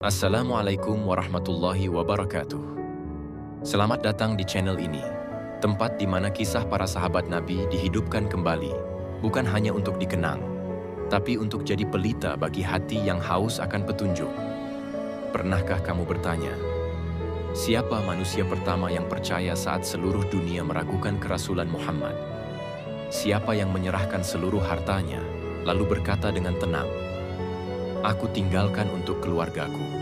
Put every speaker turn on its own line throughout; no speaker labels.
Assalamualaikum warahmatullahi wabarakatuh. Selamat datang di channel ini, tempat di mana kisah para sahabat Nabi dihidupkan kembali, bukan hanya untuk dikenang, tapi untuk jadi pelita bagi hati yang haus akan petunjuk. Pernahkah kamu bertanya, siapa manusia pertama yang percaya saat seluruh dunia meragukan kerasulan Muhammad? Siapa yang menyerahkan seluruh hartanya, lalu berkata dengan tenang, "Aku tinggalkan untuk keluargaku,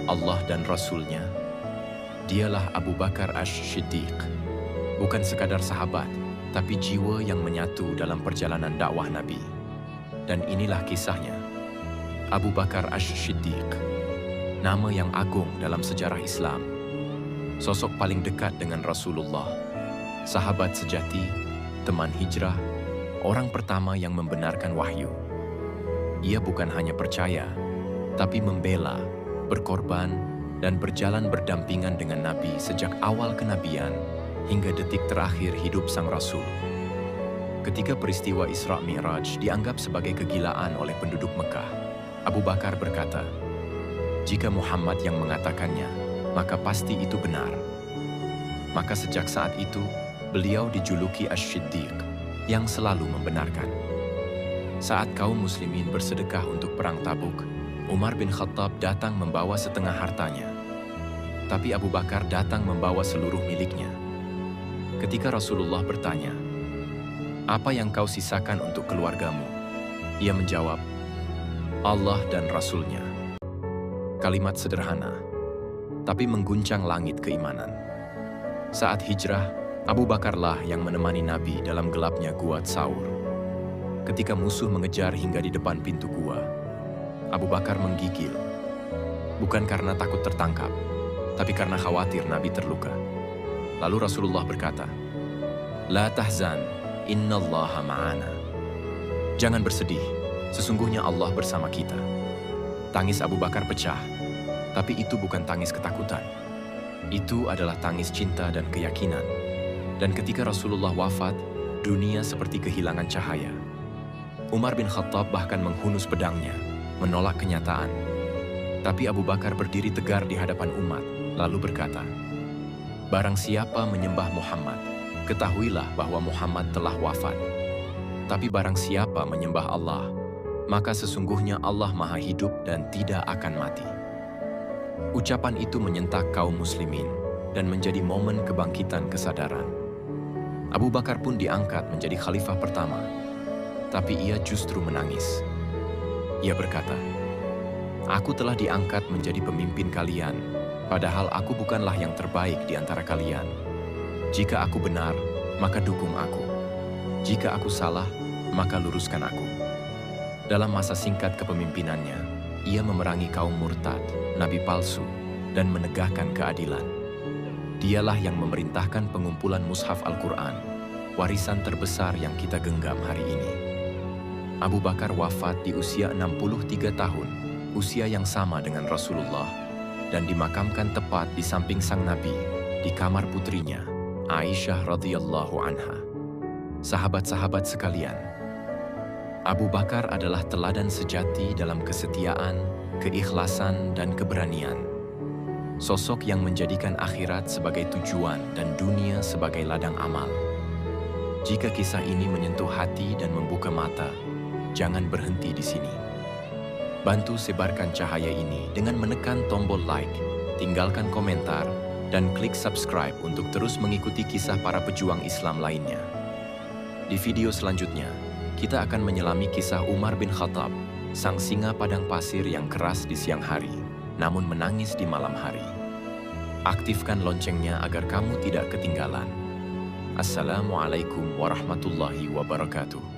Allah dan Rasul-Nya." Dialah Abu Bakar Ash-Shiddiq. Bukan sekadar sahabat, tapi jiwa yang menyatu dalam perjalanan dakwah Nabi. Dan inilah kisahnya. Abu Bakar Ash-Shiddiq, nama yang agung dalam sejarah Islam. Sosok paling dekat dengan Rasulullah, sahabat sejati, teman hijrah, orang pertama yang membenarkan wahyu. Ia bukan hanya percaya, tapi membela, berkorban, dan berjalan berdampingan dengan Nabi sejak awal kenabian hingga detik terakhir hidup sang Rasul. Ketika peristiwa Isra Mi'raj dianggap sebagai kegilaan oleh penduduk Mekah, Abu Bakar berkata, "Jika Muhammad yang mengatakannya, maka pasti itu benar." Maka sejak saat itu, beliau dijuluki Ash-Shiddiq, yang selalu membenarkan. Saat kaum muslimin bersedekah untuk perang Tabuk, Umar bin Khattab datang membawa setengah hartanya. Tapi Abu Bakar datang membawa seluruh miliknya. Ketika Rasulullah bertanya, "Apa yang kau sisakan untuk keluargamu?" Ia menjawab, "Allah dan Rasul-Nya." Kalimat sederhana, tapi mengguncang langit keimanan. Saat hijrah, Abu Bakarlah yang menemani Nabi dalam gelapnya Gua Tsaur. Ketika musuh mengejar hingga di depan pintu gua, Abu Bakar menggigil. Bukan karena takut tertangkap, tapi karena khawatir Nabi terluka. Lalu Rasulullah berkata, "La tahzan, innallaha ma'ana." Jangan bersedih, sesungguhnya Allah bersama kita. Tangis Abu Bakar pecah, tapi itu bukan tangis ketakutan. Itu adalah tangis cinta dan keyakinan. Dan ketika Rasulullah wafat, dunia seperti kehilangan cahaya. Umar bin Khattab bahkan menghunus pedangnya, menolak kenyataan. Tapi Abu Bakar berdiri tegar di hadapan umat, lalu berkata, "Barang siapa menyembah Muhammad, ketahuilah bahwa Muhammad telah wafat. Tapi barang siapa menyembah Allah, maka sesungguhnya Allah Maha Hidup dan tidak akan mati." Ucapan itu menyentak kaum muslimin dan menjadi momen kebangkitan kesadaran. Abu Bakar pun diangkat menjadi khalifah pertama. Tapi ia justru menangis. Ia berkata, "Aku telah diangkat menjadi pemimpin kalian, padahal aku bukanlah yang terbaik di antara kalian. Jika aku benar, maka dukung aku. Jika aku salah, maka luruskan aku." Dalam masa singkat kepemimpinannya, ia memerangi kaum murtad, nabi palsu, dan menegakkan keadilan. Dialah yang memerintahkan pengumpulan mushaf Al-Quran, warisan terbesar yang kita genggam hari ini. Abu Bakar wafat di usia 63 tahun, usia yang sama dengan Rasulullah, dan dimakamkan tepat di samping sang Nabi, di kamar putrinya, Aisyah radhiyallahu anha. Sahabat-sahabat sekalian, Abu Bakar adalah teladan sejati dalam kesetiaan, keikhlasan, dan keberanian. Sosok yang menjadikan akhirat sebagai tujuan dan dunia sebagai ladang amal. Jika kisah ini menyentuh hati dan membuka mata, jangan berhenti di sini. Bantu sebarkan cahaya ini dengan menekan tombol like, tinggalkan komentar, dan klik subscribe untuk terus mengikuti kisah para pejuang Islam lainnya. Di video selanjutnya, kita akan menyelami kisah Umar bin Khattab, sang singa padang pasir yang keras di siang hari, namun menangis di malam hari. Aktifkan loncengnya agar kamu tidak ketinggalan. Assalamualaikum warahmatullahi wabarakatuh.